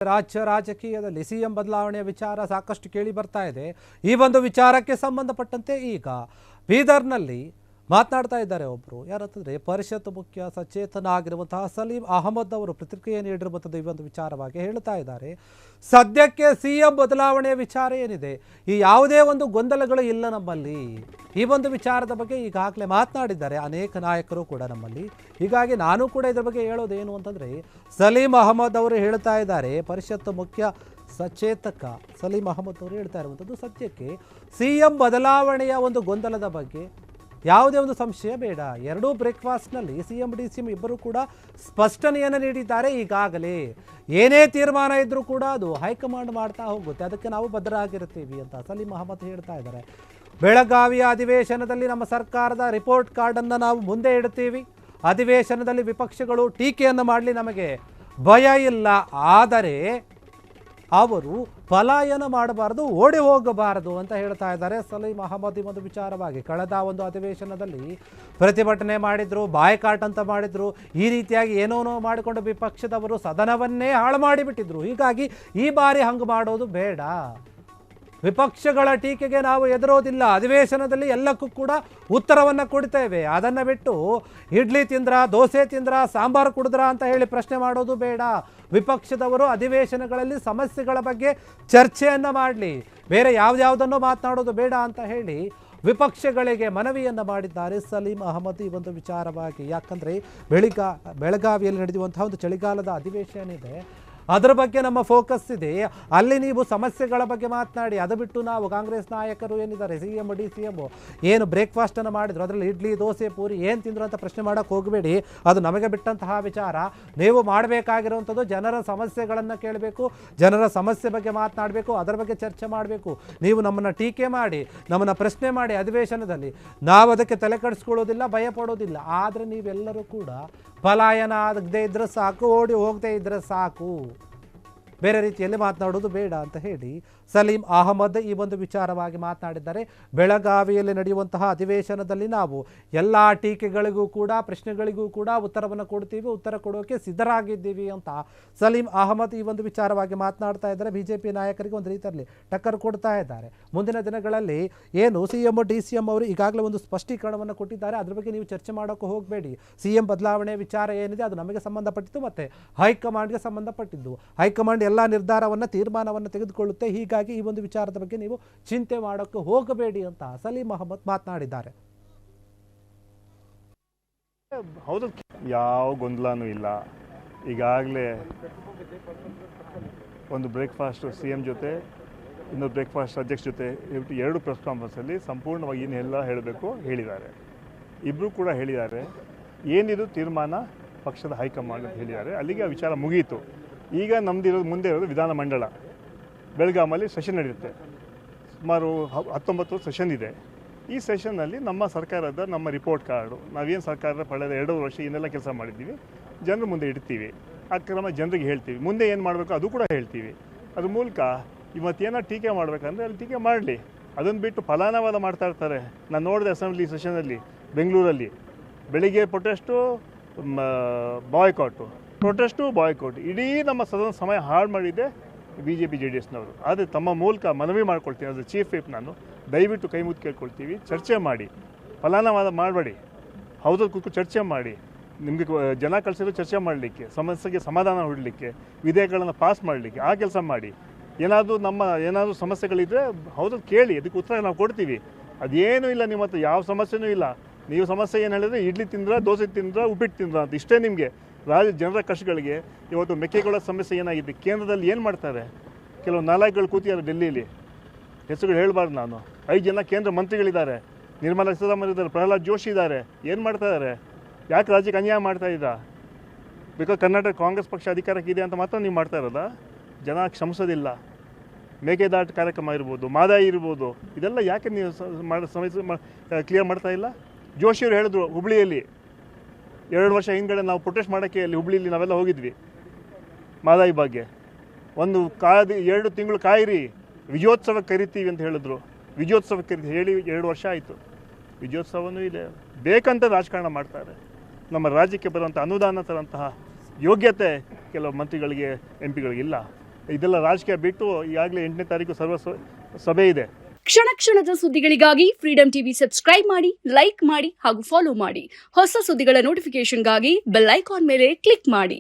ರಾಜ್ಯ ರಾಜಕೀಯದಲ್ಲಿ ಸಿಎಂ ಬದಲಾವಣೆಯ ವಿಚಾರ ಸಾಕಷ್ಟು ಕೇಳಿ ಬರ್ತಾ ಇದೆ. ಈ ಒಂದು ವಿಚಾರಕ್ಕೆ ಸಂಬಂಧಪಟ್ಟಂತೆ ಈಗ ಬೀದರ್ನಲ್ಲಿ ಮಾತನಾಡ್ತಾ ಇದ್ದಾರೆ ಒಬ್ಬರು. ಯಾರಂತಂದ್ರೆ ಪರಿಷತ್ ಮುಖ್ಯ ಸಚೇತನ ಆಗಿರುವಂತಹ ಸಲೀಂ ಅಹಮದ್ ಅವರು ಪ್ರತಿಕ್ರಿಯೆ ನೀಡಿರುವಂಥದ್ದು ಈ ಒಂದು ವಿಚಾರವಾಗಿ ಹೇಳ್ತಾ ಇದ್ದಾರೆ. ಸದ್ಯಕ್ಕೆ ಸಿಎಂ ಬದಲಾವಣೆಯ ವಿಚಾರ ಏನಿದೆ, ಈ ಯಾವುದೇ ಒಂದು ಗೊಂದಲಗಳು ಇಲ್ಲ ನಮ್ಮಲ್ಲಿ. ಈ ಒಂದು ವಿಚಾರದ ಬಗ್ಗೆ ಈಗಾಗಲೇ ಮಾತನಾಡಿದ್ದಾರೆ ಅನೇಕ ನಾಯಕರು ಕೂಡ ನಮ್ಮಲ್ಲಿ. ಹೀಗಾಗಿ ನಾನು ಕೂಡ ಇದರ ಬಗ್ಗೆ ಹೇಳೋದೇನು ಅಂತಂದರೆ, ಸಲೀಂ ಅಹಮದ್ ಅವರು ಹೇಳ್ತಾ ಇದ್ದಾರೆ, ಪರಿಷತ್ ಮುಖ್ಯ ಸಚೇತಕ ಸಲೀಂ ಅಹಮದ್ ಅವರು ಹೇಳ್ತಾ ಇರುವಂಥದ್ದು, ಸದ್ಯಕ್ಕೆ ಸಿಎಂ ಬದಲಾವಣೆಯ ಒಂದು ಗೊಂದಲದ ಬಗ್ಗೆ ಯಾವುದೇ ಒಂದು ಸಂಶಯ ಬೇಡ. ಎರಡೂ ಬ್ರೇಕ್ಫಾಸ್ಟ್ನಲ್ಲಿ ಸಿಎಂ ಡಿಸಿಎಂ ಇಬ್ಬರು ಕೂಡ ಸ್ಪಷ್ಟನೆಯನ್ನು ನೀಡಿದ್ದಾರೆ. ಈಗಾಗಲೇ ಏನೇ ತೀರ್ಮಾನ ಇದ್ದರೂ ಕೂಡ ಅದು ಹೈಕಮಾಂಡ್ ಮಾಡ್ತಾ ಹೋಗುತ್ತೆ, ಅದಕ್ಕೆ ನಾವು ಬದ್ಧರಾಗಿರ್ತೀವಿ ಅಂತ ಸಲೀಂ ಅಹಮದ್ ಹೇಳ್ತಾ ಇದ್ದಾರೆ. ಬೆಳಗಾವಿಯ ಅಧಿವೇಶನದಲ್ಲಿ ನಮ್ಮ ಸರ್ಕಾರದ ರಿಪೋರ್ಟ್ ಕಾರ್ಡನ್ನು ನಾವು ಮುಂದೆ ಇಡ್ತೀವಿ. ಅಧಿವೇಶನದಲ್ಲಿ ವಿಪಕ್ಷಗಳು ಟೀಕೆಯನ್ನು ಮಾಡಲಿ, ನಮಗೆ ಭಯ ಇಲ್ಲ. ಆದರೆ ಅವರು ಪಲಾಯನ ಮಾಡಬಾರದು, ಓಡಿ ಹೋಗಬಾರದು ಅಂತ ಹೇಳ್ತಾ ಇದ್ದಾರೆ ಸಲೀಂ ಅಹಮದ್. ಈ ಒಂದು ವಿಚಾರವಾಗಿ ಕಳೆದ ಒಂದು ಅಧಿವೇಶನದಲ್ಲಿ ಪ್ರತಿಭಟನೆ ಮಾಡಿದ್ರು, ಬಾಯ್ಕಾಟ್ ಅಂತ ಮಾಡಿದ್ರು. ಈ ರೀತಿಯಾಗಿ ಏನೋ ಮಾಡಿಕೊಂಡು ವಿಪಕ್ಷದವರು ಸದನವನ್ನೇ ಹಾಳು ಮಾಡಿಬಿಟ್ಟಿದ್ರು. ಹೀಗಾಗಿ ಈ ಬಾರಿ ಹಂಗೆ ಮಾಡೋದು ಬೇಡ. ವಿಪಕ್ಷಗಳ ಟೀಕೆಗೆ ನಾವು ಎದುರೋದಿಲ್ಲ. ಅಧಿವೇಶನದಲ್ಲಿ ಎಲ್ಲಕ್ಕೂ ಕೂಡ ಉತ್ತರವನ್ನು ಕೊಡ್ತೇವೆ. ಅದನ್ನು ಬಿಟ್ಟು ಇಡ್ಲಿ ತಿಂದ್ರ, ದೋಸೆ ತಿಂದ್ರ, ಸಾಂಬಾರು ಕುಡಿದ್ರ ಅಂತ ಹೇಳಿ ಪ್ರಶ್ನೆ ಮಾಡೋದು ಬೇಡ. ವಿಪಕ್ಷದವರು ಅಧಿವೇಶನಗಳಲ್ಲಿ ಸಮಸ್ಯೆಗಳ ಬಗ್ಗೆ ಚರ್ಚೆಯನ್ನು ಮಾಡಲಿ, ಬೇರೆ ಯಾವುದನ್ನು ಮಾತನಾಡೋದು ಬೇಡ ಅಂತ ಹೇಳಿ ವಿಪಕ್ಷಗಳಿಗೆ ಮನವಿಯನ್ನು ಮಾಡಿದ್ದಾರೆ ಸಲೀಂ ಅಹಮದ್ ಈ ಒಂದು ವಿಚಾರವಾಗಿ. ಯಾಕಂದರೆ ಬೆಳಗಾವಿಯಲ್ಲಿ ನಡೆಯುವಂತಹ ಒಂದು ಚಳಿಗಾಲದ ಅಧಿವೇಶನ ಇದೆ, ಅದರ ಬಗ್ಗೆ ನಮ್ಮ ಫೋಕಸ್ ಇದೆ. ಅಲ್ಲಿ ನೀವು ಸಮಸ್ಯೆಗಳ ಬಗ್ಗೆ ಮಾತನಾಡಿ, ಅದು ಬಿಟ್ಟು ನಾವು ಕಾಂಗ್ರೆಸ್ ನಾಯಕರು ಏನಿದ್ದಾರೆ ಸಿಎಂ ಡಿಸಿಎಂ ಏನು ಬ್ರೇಕ್ಫಾಸ್ಟನ್ನು ಮಾಡಿದ್ರು, ಅದರಲ್ಲಿ ಇಡ್ಲಿ ದೋಸೆ ಪೂರಿ ಏನು ತಿಂದರು ಅಂತ ಪ್ರಶ್ನೆ ಮಾಡೋಕ್ಕೆ ಹೋಗಬೇಡಿ. ಅದು ನಮಗೆ ಬಿಟ್ಟಂತಹ ವಿಚಾರ. ನೀವು ಮಾಡಬೇಕಾಗಿರುವಂಥದ್ದು ಜನರ ಸಮಸ್ಯೆಗಳನ್ನು ಕೇಳಬೇಕು, ಜನರ ಸಮಸ್ಯೆ ಬಗ್ಗೆ ಮಾತನಾಡಬೇಕು, ಅದರ ಬಗ್ಗೆ ಚರ್ಚೆ ಮಾಡಬೇಕು. ನೀವು ನಮ್ಮನ್ನು ಟೀಕೆ ಮಾಡಿ, ನಮ್ಮನ್ನು ಪ್ರಶ್ನೆ ಮಾಡಿ ಅಧಿವೇಶನದಲ್ಲಿ, ನಾವು ಅದಕ್ಕೆ ತಲೆ ಕೆಡಿಸ್ಕೊಳ್ಳೋದಿಲ್ಲ, ಭಯ ಪಡೋದಿಲ್ಲ. ಆದರೆ ನೀವೆಲ್ಲರೂ ಕೂಡ ಪಲಾಯನ ಆಗದೇ ಇದ್ರೆ ಸಾಕು, ಓಡಿ ಹೋಗದೇ ಇದ್ರೆ ಸಾಕು, ಬೇರೆ ರೀತಿಯಲ್ಲಿ ಮಾತನಾಡೋದು ಬೇಡ ಅಂತ ಹೇಳಿ ಸಲೀಂ ಅಹಮದ್ ಈ ಒಂದು ವಿಚಾರವಾಗಿ ಮಾತನಾಡಿದ್ದಾರೆ. ಬೆಳಗಾವಿಯಲ್ಲಿ ನಡೆಯುವಂತಹ ಅಧಿವೇಶನದಲ್ಲಿ ನಾವು ಎಲ್ಲ ಟೀಕೆಗಳಿಗೂ ಕೂಡ ಪ್ರಶ್ನೆಗಳಿಗೂ ಕೂಡ ಉತ್ತರವನ್ನು ಕೊಡ್ತೀವಿ, ಉತ್ತರ ಕೊಡೋಕೆ ಸಿದ್ಧರಾಗಿದ್ದೀವಿ ಅಂತ ಸಲೀಂ ಅಹಮದ್ ಈ ಒಂದು ವಿಚಾರವಾಗಿ ಮಾತನಾಡ್ತಾ ಇದ್ದಾರೆ. ಬಿಜೆಪಿ ನಾಯಕರಿಗೆ ಒಂದು ರೀತಿಯಲ್ಲಿ ಟಕ್ಕರ್ ಕೊಡ್ತಾ ಇದ್ದಾರೆ. ಮುಂದಿನ ದಿನಗಳಲ್ಲಿ ಏನು ಸಿಎಂ ಡಿಸಿಎಂ ಅವರು ಈಗಾಗಲೇ ಒಂದು ಸ್ಪಷ್ಟೀಕರಣವನ್ನು ಕೊಟ್ಟಿದ್ದಾರೆ, ಅದ್ರ ಬಗ್ಗೆ ನೀವು ಚರ್ಚೆ ಮಾಡೋಕ್ಕೆ ಹೋಗಬೇಡಿ. ಸಿಎಂ ಬದಲಾವಣೆ ವಿಚಾರ ಏನಿದೆ ಅದು ನಮಗೆ ಸಂಬಂಧಪಟ್ಟಿದ್ದು, ಮತ್ತು ಹೈಕಮಾಂಡ್ಗೆ ಸಂಬಂಧಪಟ್ಟಿದ್ದು. ಹೈಕಮಾಂಡ್ ಎಲ್ಲ ನಿರ್ಧಾರವನ್ನು ತೀರ್ಮಾನವನ್ನು ತೆಗೆದುಕೊಳ್ಳುತ್ತೆ. ಹೀಗಾಗಿ ಈ ಒಂದು ವಿಚಾರದ ಬಗ್ಗೆ ನೀವು ಚಿಂತೆ ಮಾಡೋಕ್ಕೆ ಹೋಗಬೇಡಿ ಅಂತ ಸಲೀಂ ಅಹಮದ್ ಮಾತನಾಡಿದ್ದಾರೆ. ಹೌದು, ಯಾವ ಗೊಂದಲನೂ ಇಲ್ಲ. ಈಗಾಗಲೇ ಒಂದು ಬ್ರೇಕ್ಫಾಸ್ಟ್ ಸಿಎಂ ಜೊತೆ, ಇನ್ನೊಂದು ಬ್ರೇಕ್ಫಾಸ್ಟ್ ಅಧ್ಯಕ್ಷ ಜೊತೆ ಎರಡು ಪ್ರೆಸ್ ಕಾನ್ಫರೆನ್ಸಲ್ಲಿ ಸಂಪೂರ್ಣವಾಗಿ ಏನೆಲ್ಲ ಹೇಳಬೇಕು ಹೇಳಿದ್ದಾರೆ. ಇಬ್ಬರು ಕೂಡ ಹೇಳಿದ್ದಾರೆ, ಏನಿದು ತೀರ್ಮಾನ ಪಕ್ಷದ ಹೈಕಮಾಂಡ್ ಅಂತ ಹೇಳಿದ್ದಾರೆ. ಅಲ್ಲಿಗೆ ಆ ವಿಚಾರ ಮುಗಿಯಿತು. ಈಗ ನಮ್ಮದಿರೋದು ಮುಂದೆ ಇರೋದು ವಿಧಾನಮಂಡಲ. ಬೆಳಗಾಮಲ್ಲಿ ಸೆಷನ್ ನಡೆಯುತ್ತೆ, ಸುಮಾರು 19 ಸೆಷನ್ ಇದೆ. ಈ ಸೆಷನ್ನಲ್ಲಿ ನಮ್ಮ ಸರ್ಕಾರದ ನಮ್ಮ ರಿಪೋರ್ಟ್ ಕಾರ್ಡು, ನಾವೇನು ಸರ್ಕಾರದ ಕಳೆದ 2 ವರ್ಷ ಏನೆಲ್ಲ ಕೆಲಸ ಮಾಡಿದ್ದೀವಿ ಜನರ ಮುಂದೆ ಇಡ್ತೀವಿ. ಆ ಕ್ರಮ ಜನರಿಗೆ ಹೇಳ್ತೀವಿ. ಮುಂದೆ ಏನು ಮಾಡಬೇಕು ಅದು ಕೂಡ ಹೇಳ್ತೀವಿ. ಅದ್ರ ಮೂಲಕ ಇವತ್ತೇನೋ ಟೀಕೆ ಮಾಡಬೇಕಂದ್ರೆ ಅಲ್ಲಿ ಟೀಕೆ ಮಾಡಲಿ. ಅದನ್ನು ಬಿಟ್ಟು ಫಲಾನುವಾದ ಮಾಡ್ತಾ ಇರ್ತಾರೆ. ನಾನು ನೋಡಿದೆ ಅಸೆಂಬ್ಲಿ ಸೆಷನಲ್ಲಿ ಬೆಂಗಳೂರಲ್ಲಿ ಬೆಳಿಗ್ಗೆ ಪ್ರೊಟೆಸ್ಟು, ಬಾಯ್ಕಾಟ್, ಇಡೀ ನಮ್ಮ ಸದನ ಸಮಯ ಹಾಳು ಮಾಡಿದ್ದೆ BJP JDSನವರು. ಆದರೆ ತಮ್ಮ ಮೂಲಕ ಮನವಿ ಮಾಡ್ಕೊಳ್ತೀನಿ, ಅದು ಚೀಫ್ ವಿಪ್ ನಾನು, ದಯವಿಟ್ಟು ಕೈ ಮುದ್ದು ಕೇಳ್ಕೊಳ್ತೀವಿ, ಚರ್ಚೆ ಮಾಡಿ, ಫಲಾನುವಾದ ಮಾಡಬೇಡಿ. ಹೌದಲ್ಲಿ ಕೂತ್ಕೊಂಡು ಚರ್ಚೆ ಮಾಡಿ. ನಿಮಗೆ ಜನ ಕಳಿಸಿದ್ರು ಚರ್ಚೆ ಮಾಡಲಿಕ್ಕೆ, ಸಮಸ್ಯೆಗೆ ಸಮಾಧಾನ ಹೊಡಲಿಕ್ಕೆ, ವಿಧೇಯಕಗಳನ್ನು ಪಾಸ್ ಮಾಡಲಿಕ್ಕೆ ಆ ಕೆಲಸ ಮಾಡಿ. ಏನಾದರೂ ಸಮಸ್ಯೆಗಳಿದ್ದರೆ ಹೌದಲ್ಲಿ ಕೇಳಿ, ಅದಕ್ಕೆ ಉತ್ತರ ನಾವು ಕೊಡ್ತೀವಿ. ಅದೇನೂ ಇಲ್ಲ, ನಿಮ್ಮ ಹತ್ರ ಯಾವ ಸಮಸ್ಯೆನೂ ಇಲ್ಲ. ನೀವು ಸಮಸ್ಯೆ ಏನು ಹೇಳಿದ್ರೆ ಇಡ್ಲಿ ತಿಂದ್ರ, ದೋಸೆ ತಿಂದ್ರ, ಉಪ್ಪಿಟ್ಟು ತಿಂದ್ರ ಅಂತ ಇಷ್ಟೇ ನಿಮಗೆ. ಜನರ ಕಷ್ಟಗಳಿಗೆ ಇವತ್ತು ಮೆಕ್ಕೆಜೋಳ ಸಮಸ್ಯೆ ಏನಾಗಿದೆ, ಕೇಂದ್ರದಲ್ಲಿ ಏನು ಮಾಡ್ತಾರೆ? ಕೆಲವು ನಾಲಾಯಕಗಳು ಕೂತಿದ್ದಾರೆ ಡೆಲ್ಲಿಯಲ್ಲಿ, ಹೆಸರುಗಳು ಹೇಳಬಾರ್ದು ನಾನು. 5 ಜನ ಕೇಂದ್ರ ಮಂತ್ರಿಗಳಿದ್ದಾರೆ, ನಿರ್ಮಲಾ ಸೀತಾರಾಮನ್ ಇದ್ದಾರೆ, ಪ್ರಹ್ಲಾದ್ ಜೋಶಿ ಇದ್ದಾರೆ. ಏನು ಮಾಡ್ತಾ ಇದ್ದಾರೆ? ಯಾಕೆ ರಾಜ್ಯಕ್ಕೆ ಅನ್ಯಾಯ ಮಾಡ್ತಾ ಇದ್ದ? ಬಿಕಾಸ್ ಕರ್ನಾಟಕ ಕಾಂಗ್ರೆಸ್ ಪಕ್ಷ ಅಧಿಕಾರಕ್ಕೆ ಇದೆ ಅಂತ ಮಾತ್ರ ನೀವು ಮಾಡ್ತಾ ಇರೋದಾ? ಜನ ಕ್ಷಮಿಸೋದಿಲ್ಲ. ಮೇಕೆದಾಟು ಕಾರ್ಯಕ್ರಮ ಇರ್ಬೋದು, ಮಾದಾಯಿ ಇರ್ಬೋದು, ಇದೆಲ್ಲ ಯಾಕೆ ನೀವು ಸಮಸ್ಯೆ ಕ್ಲಿಯರ್ ಮಾಡ್ತಾ ಇಲ್ಲ? ಜೋಶಿಯವರು ಹೇಳಿದ್ರು ಹುಬ್ಳಿಯಲ್ಲಿ 2 ವರ್ಷ ಹಿಂದ್ಗಡೆ ನಾವು ಪ್ರೊಟೆಸ್ಟ್ ಮಾಡೋಕ್ಕೆ ಅಲ್ಲಿ ಹುಬ್ಳಿಯಲ್ಲಿ ನಾವೆಲ್ಲ ಹೋಗಿದ್ವಿ ಮಾದಾಯಿ ಬಗ್ಗೆ. 2 ತಿಂಗಳು ಕಾಯಿರಿ, ವಿಜಯೋತ್ಸವಕ್ಕೆ ಕರಿತೀವಿ ಅಂತ ಹೇಳಿದ್ರು. ವಿಜಯೋತ್ಸವಕ್ಕೆ ಹೇಳಿ 2 ವರ್ಷ ಆಯಿತು. ವಿಜಯೋತ್ಸವನೂ ಇದೆ. ಬೇಕಂತ ರಾಜಕಾರಣ ಮಾಡ್ತಾರೆ. ನಮ್ಮ ರಾಜ್ಯಕ್ಕೆ ಬರುವಂಥ ಅನುದಾನ ತರಂತಹ ಯೋಗ್ಯತೆ ಕೆಲವು ಮಂತ್ರಿಗಳಿಗೆ, MP ಗಳಿಗಿಲ್ಲ. ಇದೆಲ್ಲ ರಾಜಕೀಯ ಬಿಟ್ಟು ಈಗಾಗಲೇ 8ನೇ ತಾರೀಕು ಸಭೆ ಇದೆ. ಕ್ಷಣ ಕ್ಷಣದ ಸುದ್ದಿಗಳಿಗಾಗಿ ಫ್ರೀಡಂ ಟಿವಿ ಸಬ್ಸ್ಕ್ರೈಬ್ ಮಾಡಿ, ಲೈಕ್ ಮಾಡಿ ಹಾಗೂ ಫಾಲೋ ಮಾಡಿ. ಹೊಸ ಸುದ್ದಿಗಳ ನೋಟಿಫಿಕೇಶನ್ಗಾಗಿ ಬೆಲ್ ಐಕಾನ್ ಮೇಲೆ ಕ್ಲಿಕ್ ಮಾಡಿ.